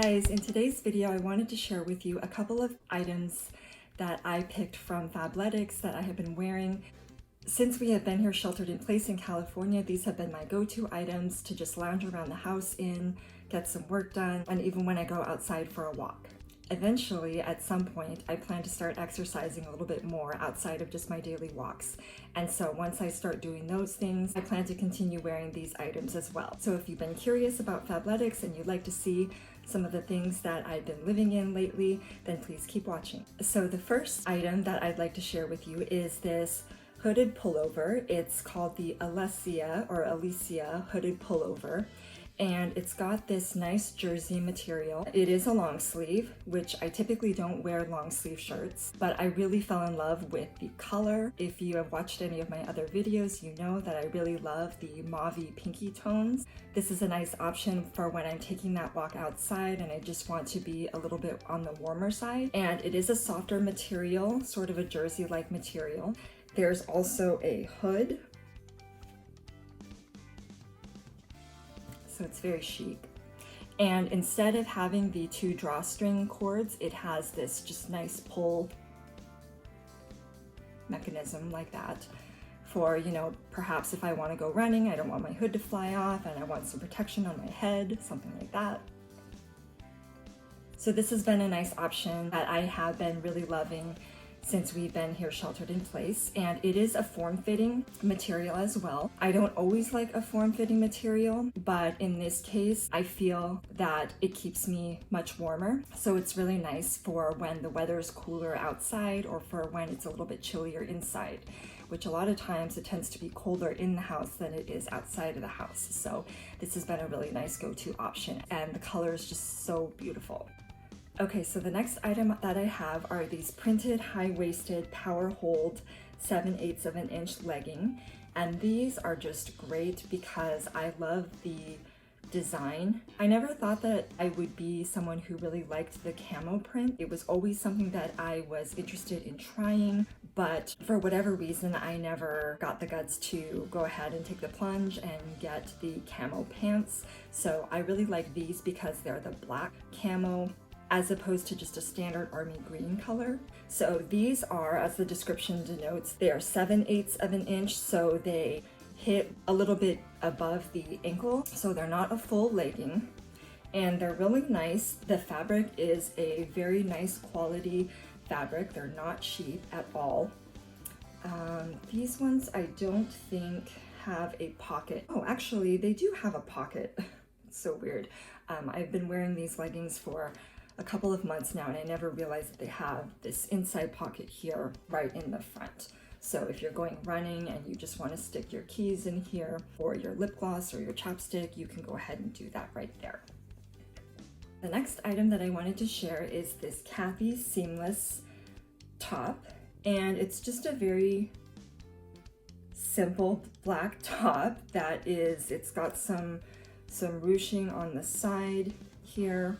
guys, in today's video I wanted to share with you a couple of items that I picked from Fabletics that I have been wearing. Since we have been here sheltered in place in California, these have been my go-to items to just lounge around the house in, get some work done, and even when I go outside for a walk. Eventually, at some point, I plan to start exercising a little bit more outside of just my daily walks. And so once I start doing those things, I plan to continue wearing these items as well. So if you've been curious about Fabletics and you'd like to see some of the things that I've been living in lately, then please keep watching. So the first item that I'd like to share with you is this hooded pullover. It's called the Alecia hooded pullover. And it's got this nice jersey material. It is a long sleeve, which I typically don't wear long sleeve shirts, but I really fell in love with the color. If you have watched any of my other videos, you know that I really love the mauvey pinky tones. This is a nice option for when I'm taking that walk outside and I just want to be a little bit on the warmer side. And it is a softer material, sort of a jersey-like material. There's also a hood. So it's very chic. And instead of having the two drawstring cords, it has this just nice pull mechanism like that for, you know, perhaps if I want to go running, I don't want my hood to fly off and I want some protection on my head, something like that. So this has been a nice option that I have been really loving since we've been here sheltered in place, and it is a form-fitting material as well. I don't always like a form-fitting material, but in this case, I feel that it keeps me much warmer. So it's really nice for when the weather is cooler outside or for when it's a little bit chillier inside, which a lot of times it tends to be colder in the house than it is outside of the house. So this has been a really nice go-to option, and the color is just so beautiful. Okay, so the next item that I have are these printed high-waisted PowerHold 7/8 of an inch legging. And these are just great because I love the design. I never thought that I would be someone who really liked the camo print. It was always something that I was interested in trying, but for whatever reason, I never got the guts to go ahead and take the plunge and get the camo pants. So I really like these because they're the black camo as opposed to just a standard army green color. So these are, as the description denotes, they are 7/8 of an inch, so they hit a little bit above the ankle, so they're not a full legging, and they're really nice. The fabric is a very nice quality fabric. They're not cheap at all. These ones I don't think have a pocket. Oh, actually they do have a pocket. It's so weird. I've been wearing these leggings for a couple of months now, and I never realized that they have this inside pocket here right in the front. So if you're going running and you just want to stick your keys in here or your lip gloss or your chapstick, you can go ahead and do that right there. The next item that I wanted to share is this Kathie Seamless top, and it's just a very simple black top that is, it's got some ruching on the side here.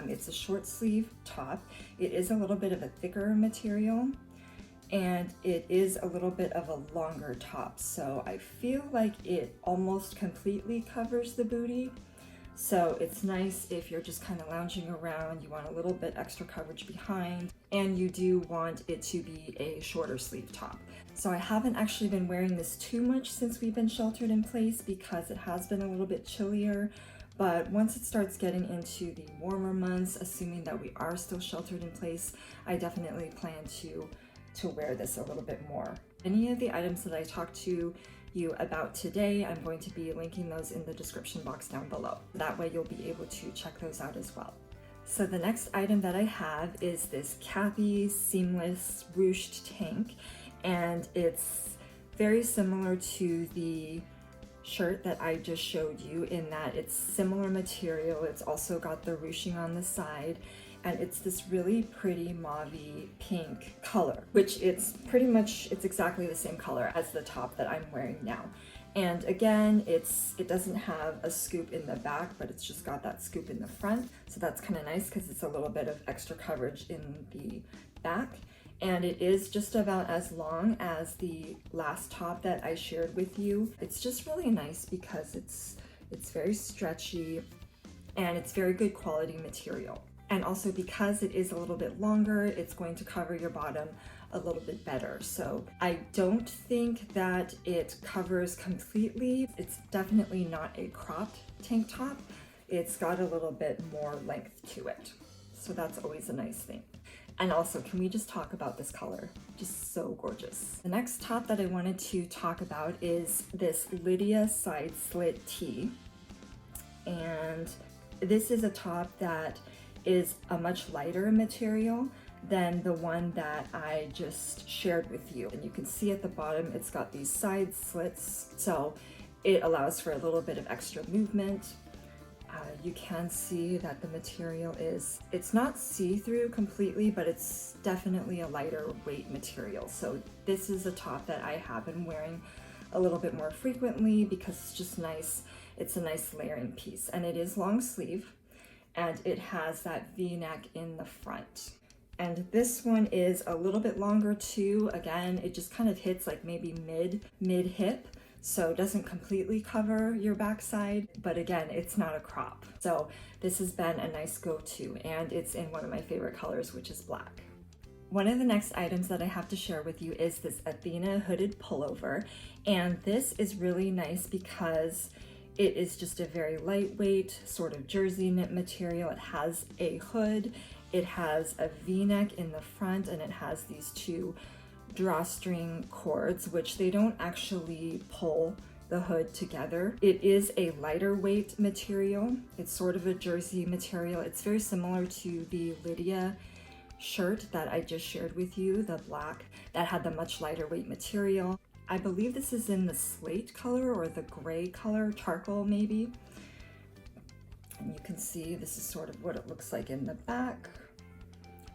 It's a short sleeve top. It is a little bit of a thicker material, and it is a little bit of a longer top. So I feel like it almost completely covers the booty. So it's nice if you're just kind of lounging around, you want a little bit extra coverage behind, and you do want it to be a shorter sleeve top. So I haven't actually been wearing this too much since we've been sheltered in place because it has been a little bit chillier. But once it starts getting into the warmer months, assuming that we are still sheltered in place, I definitely plan to wear this a little bit more. Any of the items that I talked to you about today, I'm going to be linking those in the description box down below. That way you'll be able to check those out as well. So the next item that I have is this Kathie Seamless Ruched tank, and it's very similar to the shirt that I just showed you in that it's similar material. It's also got the ruching on the side, and it's this really pretty mauvey pink color, which it's exactly the same color as the top that I'm wearing now. And again, it doesn't have a scoop in the back, but it's just got that scoop in the front. So that's kind of nice because it's a little bit of extra coverage in the back. And it is just about as long as the last top that I shared with you. It's just really nice because it's very stretchy. and it's very good quality material. And also because it is a little bit longer, it's going to cover your bottom a little bit better. So I don't think that it covers completely. It's definitely not a cropped tank top. It's got a little bit more length to it. So that's always a nice thing. And also, can we just talk about this color? Just so gorgeous. The next top that I wanted to talk about is this Lydia side slit tee. And this is a top that is a much lighter material than the one that I just shared with you. And you can see at the bottom, it's got these side slits. So it allows for a little bit of extra movement. You can see that the material it's not see-through completely, but it's definitely a lighter weight material. So this is a top that I have been wearing a little bit more frequently because it's just nice. It's a nice layering piece, and it is long sleeve, and it has that V-neck in the front. And this one is a little bit longer too. Again, it just kind of hits like maybe mid hip. So it doesn't completely cover your backside, but again, it's not a crop. So this has been a nice go-to, and it's in one of my favorite colors, which is black. One of the next items that I have to share with you is this Athena hooded pullover. And this is really nice because it is just a very lightweight sort of jersey knit material. It has a hood, it has a V-neck in the front, and it has these two drawstring cords, which they don't actually pull the hood together. It is a lighter weight material. It's sort of a jersey material. It's very similar to the Lydia shirt that I just shared with you, the black, that had the much lighter weight material. I believe this is in the slate color or the gray color, charcoal maybe. And you can see this is sort of what it looks like in the back.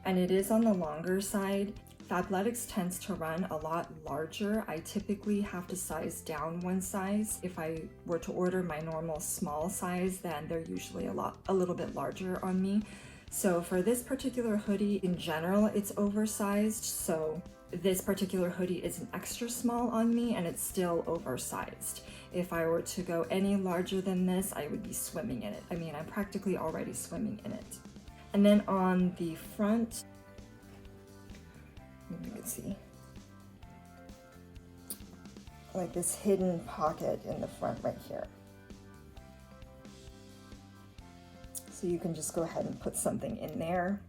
And it is on the longer side. Fabletics tends to run a lot larger. I typically have to size down one size. If I were to order my normal small size, then they're usually a little bit larger on me. So for this particular hoodie, in general, it's oversized. So this particular hoodie is an extra small on me, and it's still oversized. If I were to go any larger than this, I would be swimming in it. I mean, I'm practically already swimming in it. And then on the front, you can see like this hidden pocket in the front right here. So you can just go ahead and put something in there.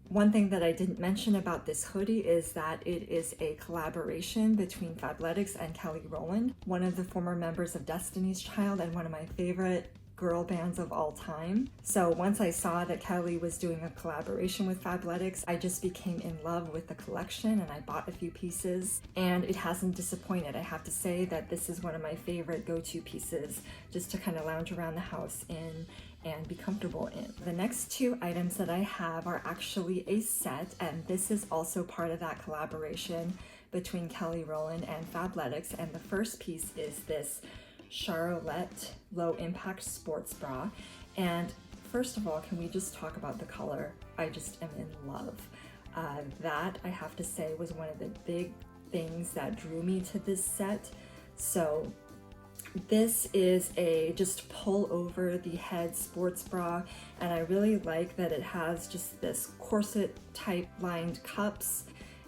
One thing that I didn't mention about this hoodie is that it is a collaboration between Fabletics and Kelly Rowland, one of the former members of Destiny's Child and one of my favorite girl bands of all time. So once I saw that Kelly was doing a collaboration with Fabletics, I just became in love with the collection, and I bought a few pieces, and it hasn't disappointed. I have to say that this is one of my favorite go-to pieces just to kind of lounge around the house in and be comfortable in. The next two items that I have are actually a set, and this is also part of that collaboration between Kelly Rowland and Fabletics. And the first piece is this Charolette low impact sports bra. And first of all, can we just talk about the color? I just am in love. That, I have to say, was one of the big things that drew me to this set. So this is a just pull over the head sports bra, and I really like that it has just this corset type lined cups.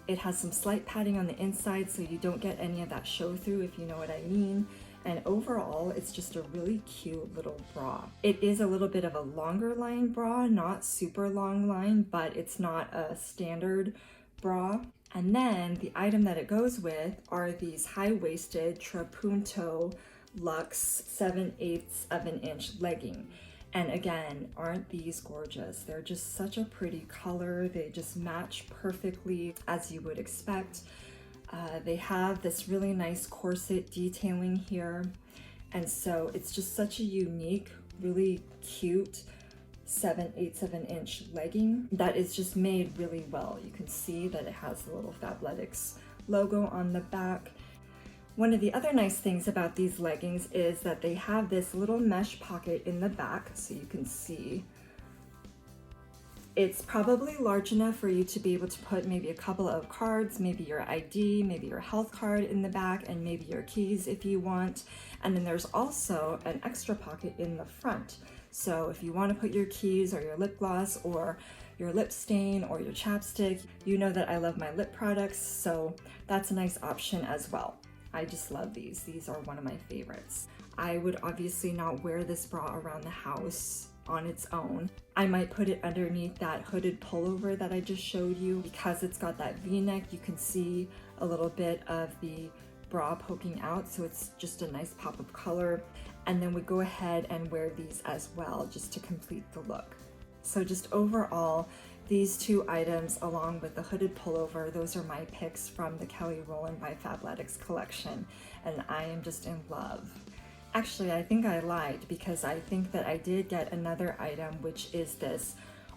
It has some slight padding on the inside so you don't get any of that show through, if you know what I mean. And overall, it's just a really cute little bra. It is a little bit of a longer line bra, not super long line, but it's not a standard bra. And then the item that it goes with are these high-waisted Trapunto Luxe 7/8 of an inch legging. And again, aren't these gorgeous? They're just such a pretty color. They just match perfectly as you would expect. They have this really nice corset detailing here. And so it's just such a unique, really cute 7/8 of an inch legging that is just made really well. You can see that it has the little Fabletics logo on the back. One of the other nice things about these leggings is that they have this little mesh pocket in the back, so you can see It's probably large enough for you to be able to put maybe a couple of cards, maybe your ID, maybe your health card in the back, and maybe your keys if you want. And then there's also an extra pocket in the front. So if you want to put your keys or your lip gloss or your lip stain or your chapstick, you know that I love my lip products, so that's a nice option as well. I just love these. These are one of my favorites. I would obviously not wear this bra around the house on its own. I might put it underneath that hooded pullover that I just showed you. Because it's got that V-neck, you can see a little bit of the bra poking out, so it's just a nice pop of color. And then we go ahead and wear these as well, just to complete the look. So just overall, these two items along with the hooded pullover, those are my picks from the Kelly Rowland by Fabletics collection, and I am just in love. Actually, I think I lied, because I think that I did get another item, which is this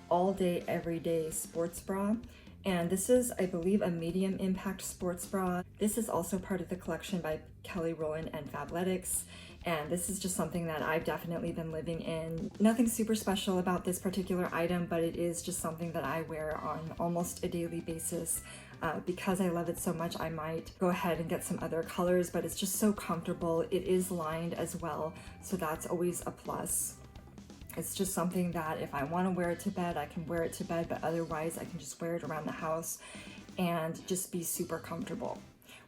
all day, everyday sports bra. And this is, I believe, a medium impact sports bra. This is also part of the collection by Kelly Rowland and Fabletics. And this is just something that I've definitely been living in. Nothing super special about this particular item, but it is just something that I wear on almost a daily basis. Because I love it so much, I might go ahead and get some other colors, but it's just so comfortable. It is lined as well, so that's always a plus. It's just something that if I want to wear it to bed, I can wear it to bed, but otherwise I can just wear it around the house and just be super comfortable,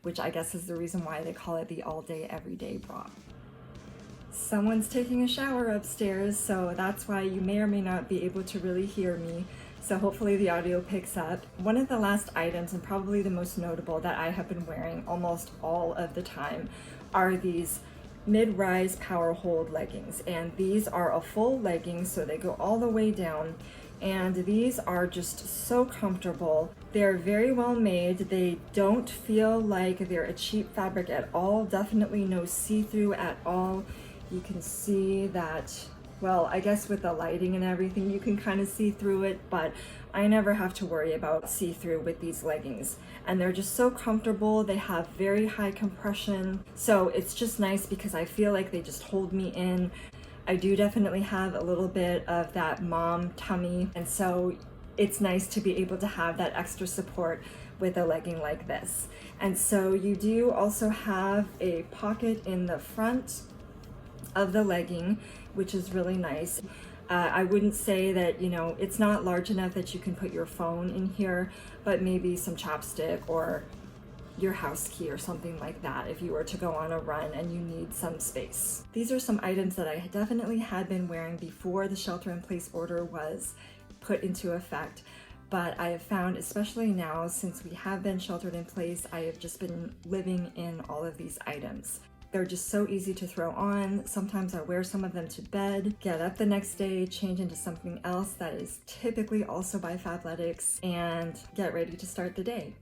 which I guess is the reason why they call it the all day, everyday bra. Someone's taking a shower upstairs, so that's why you may or may not be able to really hear me. So hopefully the audio picks up. One of the last items, and probably the most notable, that I have been wearing almost all of the time are these MIDRISE PowerHold leggings. And these are a full legging, so they go all the way down. And these are just so comfortable. They're very well made. They don't feel like they're a cheap fabric at all. Definitely no see-through at all. You can see that, well, I guess with the lighting and everything, you can kind of see through it, but I never have to worry about see-through with these leggings. And they're just so comfortable. They have very high compression. So it's just nice because I feel like they just hold me in. I do definitely have a little bit of that mom tummy, and so it's nice to be able to have that extra support with a legging like this. And so you do also have a pocket in the front of the legging, which is really nice. I wouldn't say that, you know, it's not large enough that you can put your phone in here, but maybe some chapstick or your house key or something like that if you were to go on a run and you need some space. These are some items that I definitely had been wearing before the shelter-in-place order was put into effect, but I have found, especially now since we have been sheltered in place, I have just been living in all of these items. They're just so easy to throw on. Sometimes I wear some of them to bed, get up the next day, change into something else that is typically also by Fabletics, and get ready to start the day.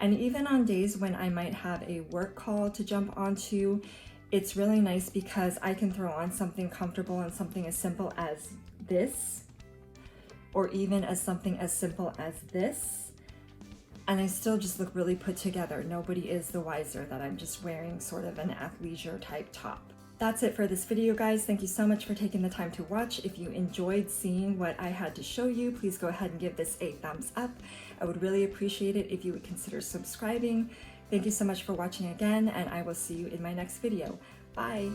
And even on days when I might have a work call to jump onto, it's really nice because I can throw on something comfortable and something as simple as this, or even as something as simple as this, and I still just look really put together. Nobody is the wiser that I'm just wearing sort of an athleisure type top. That's it for this video, guys. Thank you so much for taking the time to watch. If you enjoyed seeing what I had to show you, please go ahead and give this a thumbs up. I would really appreciate it if you would consider subscribing. Thank you so much for watching again, and I will see you in my next video. Bye.